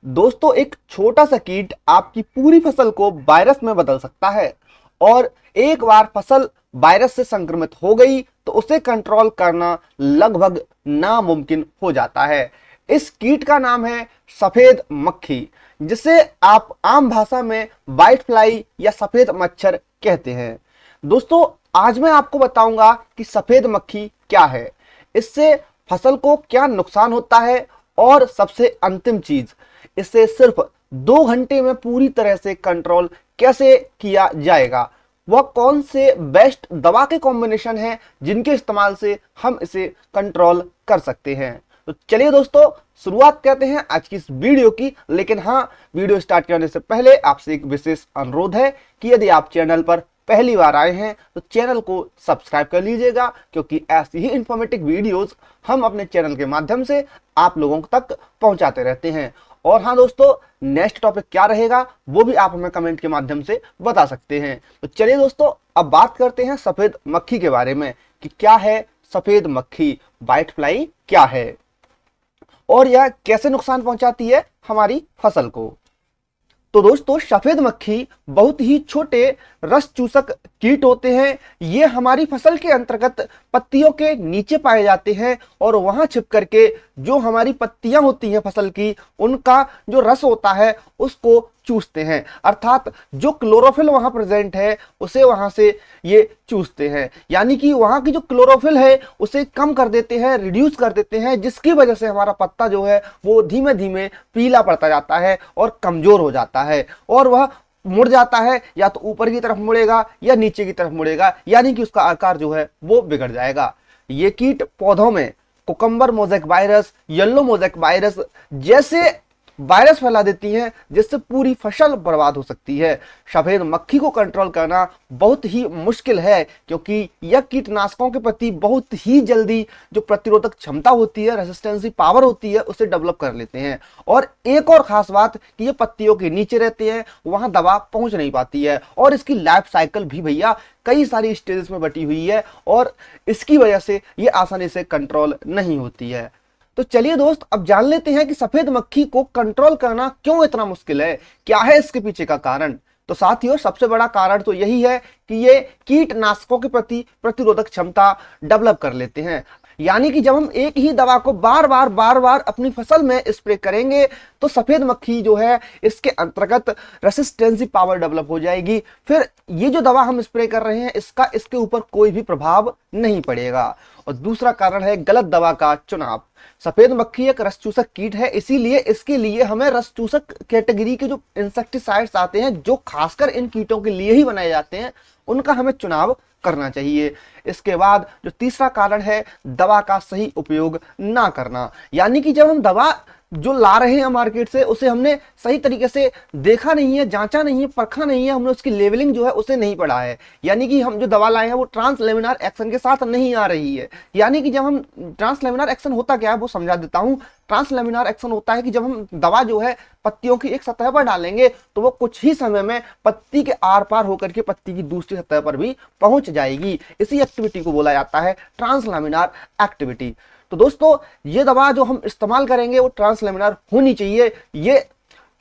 दोस्तों, एक छोटा सा कीट आपकी पूरी फसल को वायरस में बदल सकता है और एक बार फसल वायरस से संक्रमित हो गई तो उसे कंट्रोल करना लगभग नामुमकिन हो जाता है। इस कीट का नाम है सफेद मक्खी, जिसे आप आम भाषा में व्हाइट फ्लाई या सफेद मच्छर कहते हैं। दोस्तों, आज मैं आपको बताऊंगा कि सफेद मक्खी क्या है, इससे फसल को क्या नुकसान होता है और सबसे अंतिम चीज, इसे सिर्फ 2 घंटे में पूरी तरह से कंट्रोल कैसे किया जाएगा। वह कौन से बेस्ट दवा के कॉम्बिनेशन हैं जिनके इस्तेमाल से हम इसे कंट्रोल कर सकते हैं। तो चलिए दोस्तों, शुरुआत करते हैं आज की इस वीडियो की। लेकिन हाँ, वीडियो स्टार्ट करने से पहले आपसे एक विशेष अनुरोध है कि यदि आप चैनल पर पहली बार आए हैं तो चैनल को सब्सक्राइब कर लीजिएगा, क्योंकि ऐसी ही इंफॉर्मेटिव वीडियोस हम अपने चैनल के माध्यम से आप लोगों तक पहुंचाते रहते हैं। और हाँ दोस्तों, नेक्स्ट टॉपिक क्या रहेगा वो भी आप हमें कमेंट के माध्यम से बता सकते हैं। तो चलिए दोस्तों, अब बात करते हैं सफेद मक्खी के बारे में कि क्या है सफेद मक्खी, व्हाइट फ्लाई क्या है और यह कैसे नुकसान पहुंचाती है हमारी फसल को। तो दोस्तों, सफेद मक्खी बहुत ही छोटे रस चूसक कीट होते हैं। ये हमारी फसल के अंतर्गत पत्तियों के नीचे पाए जाते हैं और वहां छिप करके जो हमारी पत्तियां होती हैं फसल की, उनका जो रस होता है उसको चूसते हैं। अर्थात जो क्लोरोफिल वहां प्रेजेंट है उसे वहां से ये चूसते हैं, यानी कि वहां की जो क्लोरोफिल है उसे कम कर देते हैं, रिड्यूस कर देते हैं, जिसकी वजह से हमारा पत्ता जो है वो धीमे धीमे पीला पड़ता जाता है और कमजोर हो जाता है और वह मुड़ जाता है, या तो ऊपर की तरफ मुड़ेगा या नीचे की तरफ मुड़ेगा, यानी कि उसका आकार जो है वो बिगड़ जाएगा। ये कीट पौधों में cucumber mosaic virus, yellow mosaic virus जैसे वायरस फैला देती हैं, जिससे पूरी फसल बर्बाद हो सकती है। सफेद मक्खी को कंट्रोल करना बहुत ही मुश्किल है, क्योंकि यह कीटनाशकों के प्रति बहुत ही जल्दी जो प्रतिरोधक क्षमता होती है, रेसिस्टेंसी पावर होती है, उसे डेवलप कर लेते हैं। और एक और खास बात कि ये पत्तियों के नीचे रहते हैं, वहां दवा पहुंच नहीं पाती है और इसकी लाइफ साइकिल भी भैया कई सारी स्टेजेस में बटी हुई है और इसकी वजह से ये आसानी से कंट्रोल नहीं होती है। तो चलिए दोस्त, अब जान लेते हैं कि सफेद मक्खी को कंट्रोल करना क्यों इतना मुश्किल है, क्या है इसके पीछे का कारण। तो साथियों, सबसे बड़ा कारण तो यही है कि ये कीटनाशकों के प्रति प्रतिरोधक क्षमता डेवलप कर लेते हैं। यानी कि जब हम एक ही दवा को बार बार अपनी फसल में स्प्रे करेंगे तो सफेद मक्खी जो है इसके अंतर्गत रेसिस्टेंसी पावर डेवलप हो जाएगी। फिर ये जो दवा हम स्प्रे कर रहे हैं इसका इसके ऊपर कोई भी प्रभाव नहीं पड़ेगा। और दूसरा कारण है गलत दवा का चुनाव। सफेद मक्खी एक रस चूसक कीट है, इसीलिए इसके लिए हमें रस चूसक कैटेगरी के जो इंसेक्टिसाइड्स आते हैं, जो खासकर इन कीटों के लिए ही बनाए जाते हैं, उनका हमें चुनाव करना चाहिए। इसके बाद जो तीसरा कारण है दवा का सही उपयोग ना करना, यानी कि जब हम दवा जो ला रहे हैं मार्केट से उसे हमने सही तरीके से देखा नहीं है, जांचा नहीं है, परखा नहीं है, हमने उसकी लेवलिंग जो है उसे नहीं पढ़ा है। यानी कि हम जो दवा लाए हैं वो ट्रांसलेमिनार एक्शन के साथ नहीं आ रही है। यानी कि जब हम ट्रांसलेमिनार एक्शन होता क्या है वो समझा देता हूं। ट्रांसलेमिनार एक्शन होता है कि जब हम दवा जो है पत्तियों की एक सतह पर डालेंगे तो वो कुछ ही समय में पत्ती के आर पार होकर के पत्ती की दूसरी सतह पर भी पहुंच जाएगी। इसी एक्टिविटी को बोला जाता है ट्रांसलेमिनार एक्टिविटी। तो दोस्तों, ये दवा जो हम इस्तेमाल करेंगे वो ट्रांसलेमिनार होनी चाहिए, ये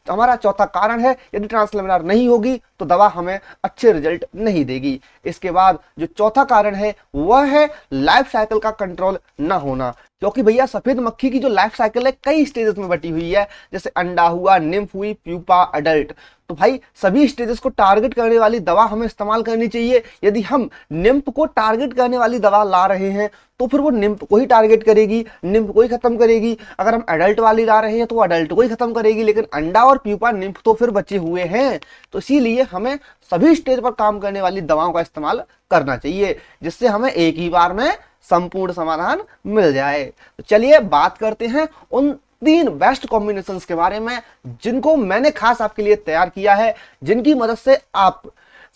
हमारा चौथा कारण है। यदि ट्रांसलेमिनार नहीं होगी तो दवा हमें अच्छे रिजल्ट नहीं देगी। इसके बाद जो चौथा कारण है वह है लाइफ साइकिल का कंट्रोल ना होना, क्योंकि भैया सफेद मक्खी की जो लाइफ साइकिल है कई स्टेजेस में बटी हुई है, जैसे अंडा हुआ, निम्फ हुई, प्यूपा, अडल्ट। तो भाई सभी स्टेजेस को टारगेट करने वाली दवा हमें इस्तेमाल करनी चाहिए। यदि हम निम्फ को टारगेट करने वाली दवा ला रहे हैं तो फिर वो निम्फ को ही टारगेट करेगी, निम्फ को ही खत्म करेगी। अगर हम अडल्ट वाली ला रहे हैं तो वो अडल्ट को ही खत्म करेगी, लेकिन अंडा और प्यूपा, निम्फ तो फिर बचे हुए हैं। तो इसीलिए हमें सभी स्टेज पर काम करने वाली दवाओं का इस्तेमाल करना चाहिए, जिससे हमें एक ही बार में संपूर्ण समाधान मिल जाए। तो चलिए बात करते हैं उन 3 बेस्ट कॉम्बिनेशंस के बारे में जिनको मैंने खास आपके लिए तैयार किया है, जिनकी मदद से आप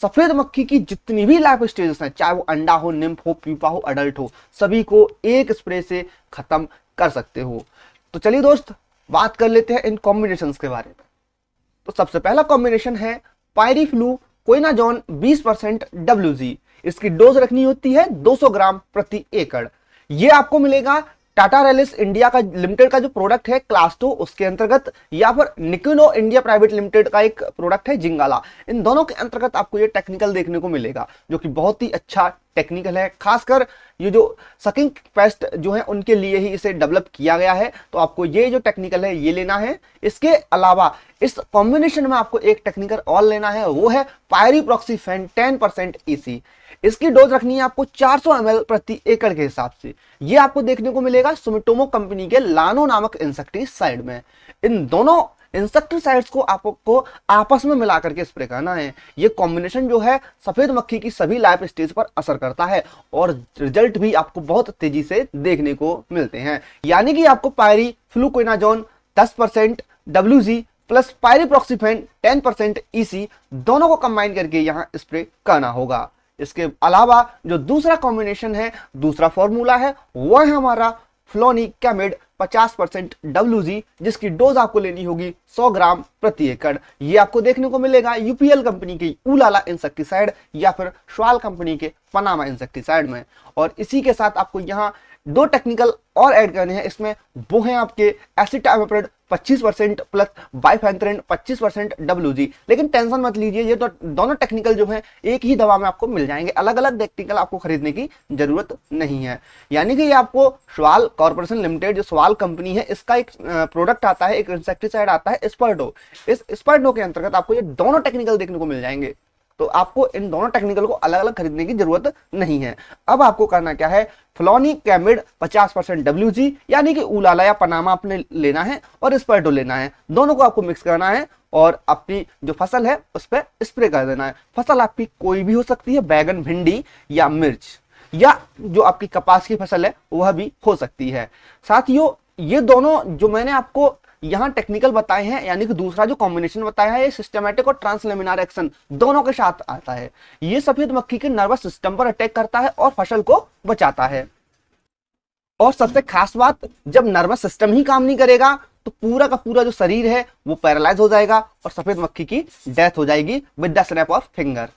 सफेद मक्खी की जितनी भी लाइफ स्टेजेस हैं, चाहे वो अंडा हो, निम्फ हो, प्यूपा हो, अडल्ट हो, सभी को एक स्प्रे से खत्म कर सकते हो। तो चलिए दोस्त, बात कर लेते हैं इन कॉम्बिनेशंस के बारे में। तो सबसे पहला कॉम्बिनेशन है पायरीफ्लू क्विनाजोन 20% WG। इसकी डोज रखनी होती है 200 ग्राम प्रति एकड़। ये आपको मिलेगा टाटा रेलिस इंडिया का लिमिटेड का जो प्रोडक्ट है क्लास 2 उसके अंतर्गत, या फिर निकिनो इंडिया प्राइवेट लिमिटेड का एक प्रोडक्ट है जिंगाला, इन दोनों के अंतर्गत आपको ये टेक्निकल देखने को मिलेगा जो कि बहुत ही अच्छा टेक्निकल है। खासकर ये जो सकिंग पेस्ट जो है उनके लिए ही इसे डेवलप किया गया है, तो आपको ये जो टेक्निकल है ये लेना है। इसके अलावा इस कॉम्बिनेशन में आपको एक टेक्निकल और लेना है, वो है पायरिप्रॉक्सीफेन 10% ईसी। इसकी डोज रखनी है आपको 400 ml प्रति एकड़ के हिसाब से। ये आपको देखने को मिलेगा सुमिटोमो कंपनी के लानो नामक इंसेक्टिसाइड में। इन दोनों इंसेक्टिसाइड्स को आपको आपस में मिलाकर के स्प्रे करना है। ये कॉम्बिनेशन जो है सफेद मक्खी की सभी लाइफ स्टेज पर असर करता है और रिजल्ट भी आपको बहुत तेजी से देखने को मिलते हैं। यानी कि आपको पायरीफ्लुकोनाजोन 10% WG प्लस पायरिप्रॉक्सीफेन 10% EC दोनों को कंबाइन करके यहाँ स्प्रे करना होगा। इसके अलावा जो दूसरा कॉम्बिनेशन है, दूसरा फॉर्मूला है, वो है हमारा फ्लोनिकैमिड 50% WG, जिसकी डोज आपको लेनी होगी 100 ग्राम प्रति एकड़। ये आपको देखने को मिलेगा UPL कंपनी के ऊलाला इंसेक्टिसाइड या फिर श्वाल कंपनी के पनामा इंसेक्टिसाइड में। और इसी के साथ आपको यहाँ दो टेक्निकल और ऐड करने हैं इसमें, वो हैं आपके एसिटामिप्रिड 25% प्लस बाइफेंथ्रिन 25% WG। लेकिन टेंशन मत लीजिए, ये तो दोनों टेक्निकल जो है एक ही दवा में आपको मिल जाएंगे, अलग अलग टेक्निकल आपको खरीदने की जरूरत नहीं है। यानी कि ये आपको श्वाल कॉर्पोरेशन लिमिटेड जो श्वाल कंपनी है इसका एक प्रोडक्ट आता है, एक इंसेक्टिसाइड आता है स्पर्डो। इस स्पर्डो के अंतर्गत आपको ये दोनों टेक्निकल देखने को मिल जाएंगे, तो आपको इन दोनों टेक्निकल को अलग अलग खरीदने की जरूरत नहीं है। अब आपको करना क्या है, फ्लोनिकैमिड 50% WG यानी कि ऊलाला या पनामा आपने लेना है और स्पर्डो लेना है, दोनों को आपको मिक्स करना है और अपनी जो फसल है उस पर स्प्रे कर देना है। फसल आपकी कोई भी हो सकती है, बैगन, भिंडी या मिर्च, या जो आपकी कपास की फसल है वह भी हो सकती है। साथियों, ये दोनों जो मैंने आपको यहाँ टेक्निकल बताए हैं, यानी कि दूसरा जो कॉम्बिनेशन बताया है, ये सिस्टमैटिक और ट्रांसलेमिनार एक्शन दोनों के साथ आता है। ये सफेद मक्खी के नर्वस सिस्टम पर अटैक करता है और फसल को बचाता है। और सबसे खास बात, जब नर्वस सिस्टम ही काम नहीं करेगा तो पूरा का पूरा जो शरीर है वो पैरालाइज हो जाएगा और सफेद मक्खी की डेथ हो जाएगी with the snap of finger.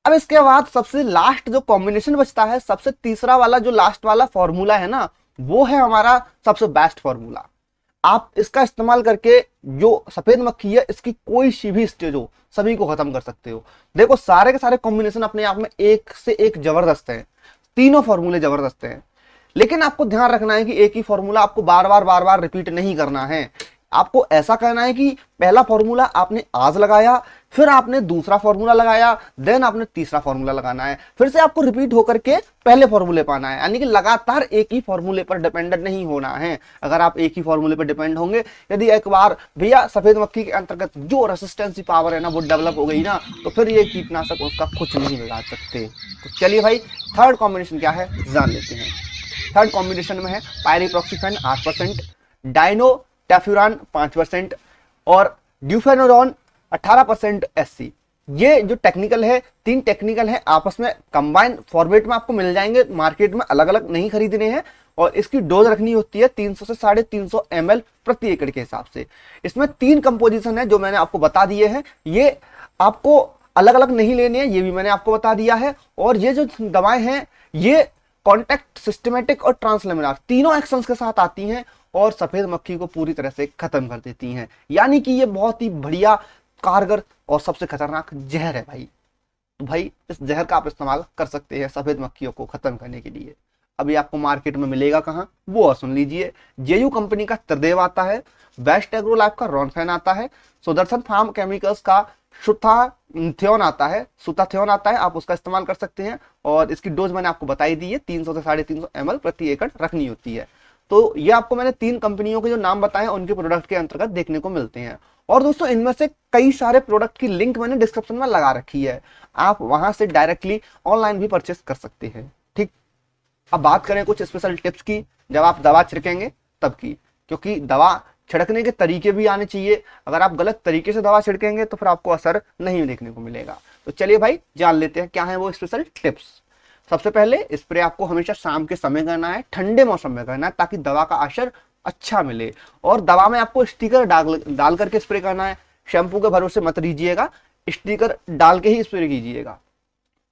अब इसके बाद सबसे लास्ट जो कॉम्बिनेशन बचता है, सबसे तीसरा वाला जो लास्ट वाला फॉर्मूला है ना, वो है हमारा सबसे बेस्ट फॉर्मूला। आप इसका इस्तेमाल करके जो सफेद मक्खी है इसकी कोई सी भी स्टेज हो सभी को खत्म कर सकते हो। देखो, सारे के सारे कॉम्बिनेशन अपने आप में एक से एक जबरदस्त है, तीनों फॉर्मूले जबरदस्त हैं। लेकिन आपको ध्यान रखना है कि एक ही फॉर्मूला आपको बार बार रिपीट नहीं करना है। आपको ऐसा करना है कि पहला फॉर्मूला आपने आज लगाया, फिर आपने दूसरा फॉर्मूला लगाया, देन आपने तीसरा फॉर्मूला लगाना है, फिर से आपको रिपीट होकर के पहले फॉर्मूले पर आना है। यानी कि लगातार एक ही फॉर्मूले पर डिपेंडेंट नहीं होना है। अगर आप एक ही फॉर्मूले पर डिपेंड होंगे, यदि एक बार भैया सफेद मक्खी के अंतर्गत जो रेसिस्टेंसी पावर है ना वो डेवलप हो गई ना, तो फिर ये कीटनाशक उसका कुछ नहीं बिगाड़ सकते। तो चलिए भाई, थर्ड कॉम्बिनेशन क्या है जान लेते हैं। थर्ड कॉम्बिनेशन में है पायरिप्रॉक्सीफेन 8%, डाइनो टैफ्यूरान 5% और ड्यूफेनोरॉन 18% SC। ये जो टेक्निकल है, तीन टेक्निकल है, आपस में कंबाइंड फॉर्मेट में आपको मिल जाएंगे, मार्केट में अलग अलग नहीं खरीदने हैं। और इसकी डोज रखनी होती है 300 से 350 ml प्रति एकड़ के हिसाब से। इसमें 3 कंपोजिशन है जो मैंने आपको बता दिए हैं, ये आपको अलग अलग नहीं लेने हैं, ये भी मैंने आपको बता दिया है। और ये जो दवाएं हैं ये कॉन्टैक्ट, सिस्टमेटिक और ट्रांसलेमिनार तीनों एक्शंस के साथ आती हैं और सफेद मक्खी को पूरी तरह से खत्म कर देती हैं। यानी कि ये बहुत ही बढ़िया, कारगर और सबसे खतरनाक जहर है भाई। तो भाई इस जहर का आप इस्तेमाल कर सकते हैं सफेद मक्खियों को खत्म करने के लिए। अभी आपको मार्केट में मिलेगा कहाँ, वो सुन लीजिए। जेयू कंपनी का त्रिदेव आता है, बेस्ट एग्रो लाइफ का रॉनफेन आता है, सुदर्शन फार्म केमिकल्स का सुथाथियोन आता है, आप उसका इस्तेमाल कर सकते हैं। और इसकी डोज मैंने आपको बताई दी है, 300 से 350 ml प्रति एकड़ रखनी होती है। तो ये आपको मैंने 3 कंपनियों के जो नाम बताए उनके प्रोडक्ट के अंतर्गत देखने को मिलते हैं। और दोस्तों, इनमें से कई सारे प्रोडक्ट की लिंक मैंने डिस्क्रिप्शन में लगा रखी है, आप वहां से डायरेक्टली ऑनलाइन भी परचेस कर सकते हैं। ठीक, अब बात करें कुछ स्पेशल टिप्स की जब आप दवा छिड़केंगे तब की, क्योंकि दवा छिड़कने के तरीके भी आने चाहिए। अगर आप गलत तरीके से दवा छिड़केंगे तो फिर आपको असर नहीं देखने को मिलेगा। तो चलिए भाई जान लेते हैं क्या है वो स्पेशल टिप्स। सबसे पहले स्प्रे आपको हमेशा शाम के समय करना है, ठंडे मौसम में करना है, ताकि दवा का असर अच्छा मिले। और दवा में आपको स्टिकर डाल करके स्प्रे करना है, शैम्पू के भरोसे मत लीजिएगा, स्टिकर डाल के ही स्प्रे कीजिएगा।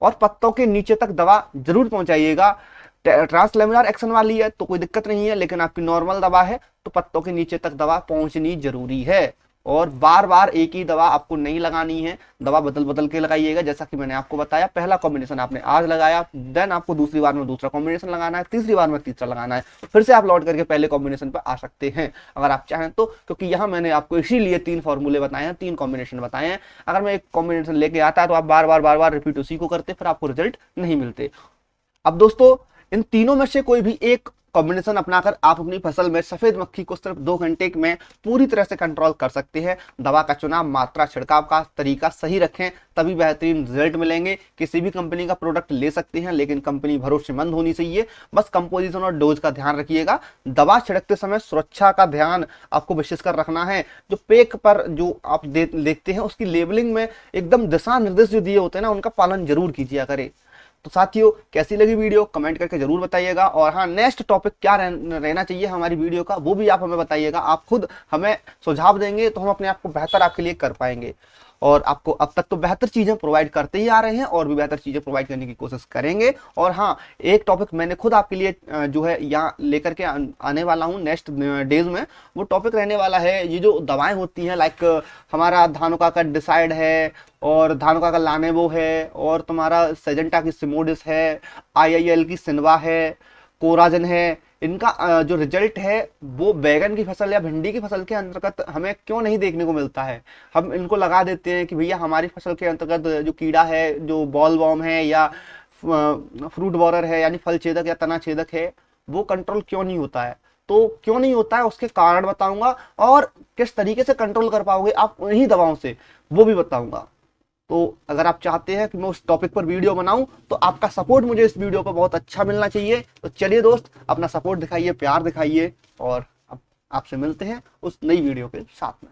और पत्तों के नीचे तक दवा जरूर पहुंचाइएगा। ट्रांसलेमिनार एक्शन वाली है तो कोई दिक्कत नहीं है, लेकिन आपकी नॉर्मल दवा है तो पत्तों के नीचे तक दवा पहुंचनी जरूरी है। और बार बार एक ही दवा आपको नहीं लगानी है, दवा बदल बदल के लगाइएगा। जैसा कि मैंने आपको बताया, पहला कॉम्बिनेशन आपने आज लगाया, देन आपको दूसरी बार में दूसरा कॉम्बिनेशन लगाना है, तीसरी बार में तीसरा लगाना है, फिर से आप लौट करके पहले कॉम्बिनेशन पर आ सकते हैं अगर आप चाहें तो। क्योंकि यहाँ मैंने आपको इसीलिए 3 फॉर्मूले बताए हैं, 3 कॉम्बिनेशन बताए हैं। अगर मैं एक कॉम्बिनेशन लेके आता है तो आप बार बार रिपीट उसी को करते, फिर आपको रिजल्ट नहीं मिलते। अब दोस्तों, इन तीनों में से कोई भी एक कॉम्बिनेशन अपनाकर आप अपनी फसल में सफेद मक्खी को सिर्फ 2 घंटे में पूरी तरह से कंट्रोल कर सकते हैं। दवा का चुनाव, मात्रा, छिड़काव का तरीका सही रखें, तभी बेहतरीन रिजल्ट मिलेंगे। किसी भी कंपनी का प्रोडक्ट ले सकते हैं, लेकिन कंपनी भरोसेमंद होनी चाहिए। बस कंपोजिशन और डोज का ध्यान रखिएगा। दवा छिड़कते समय सुरक्षा का ध्यान आपको विशेषकर रखना है। जो पैक पर जो आप देखते हैं उसकी लेबलिंग में एकदम दिशा निर्देश जो दिए होते हैं ना, उनका पालन जरूर कीजिए करें। तो साथियों, कैसी लगी वीडियो कमेंट करके जरूर बताइएगा। और हाँ, नेक्स्ट टॉपिक क्या रहना चाहिए हमारी वीडियो का, वो भी आप हमें बताइएगा। आप खुद हमें सुझाव देंगे तो हम अपने आप को बेहतर आपके लिए कर पाएंगे। और आपको अब तक तो बेहतर चीजें प्रोवाइड करते ही आ रहे हैं, और भी बेहतर चीजें प्रोवाइड करने की कोशिश करेंगे। और हाँ, एक टॉपिक मैंने खुद आपके लिए जो है यहाँ लेकर के आने वाला हूँ नेक्स्ट डेज में। वो टॉपिक रहने वाला है, ये जो दवाएं होती हैं, लाइक हमारा धानुका का डिसाइड है, और धानुका का लानेवो है, और तुम्हारा सेजेंटा की सिमोडिस है, IIL की सिनवा है, कोराजन है। इनका जो रिजल्ट है वो बैगन की फसल या भिंडी की फसल के अंतर्गत हमें क्यों नहीं देखने को मिलता है। हम इनको लगा देते हैं कि भैया हमारी फसल के अंतर्गत जो कीड़ा है, जो बॉल वॉर्म है या फ्रूट बोरर है, यानी फल छेदक या तना छेदक है, वो कंट्रोल क्यों नहीं होता है। तो क्यों नहीं होता है उसके कारण बताऊंगा, और किस तरीके से कंट्रोल कर पाओगे आप उन्हीं दवाओं से, वो भी बताऊंगा। तो अगर आप चाहते हैं कि मैं उस टॉपिक पर वीडियो बनाऊं तो आपका सपोर्ट मुझे इस वीडियो पर बहुत अच्छा मिलना चाहिए। तो चलिए दोस्त, अपना सपोर्ट दिखाइए, प्यार दिखाइए, और अब आपसे मिलते हैं उस नई वीडियो के साथ में।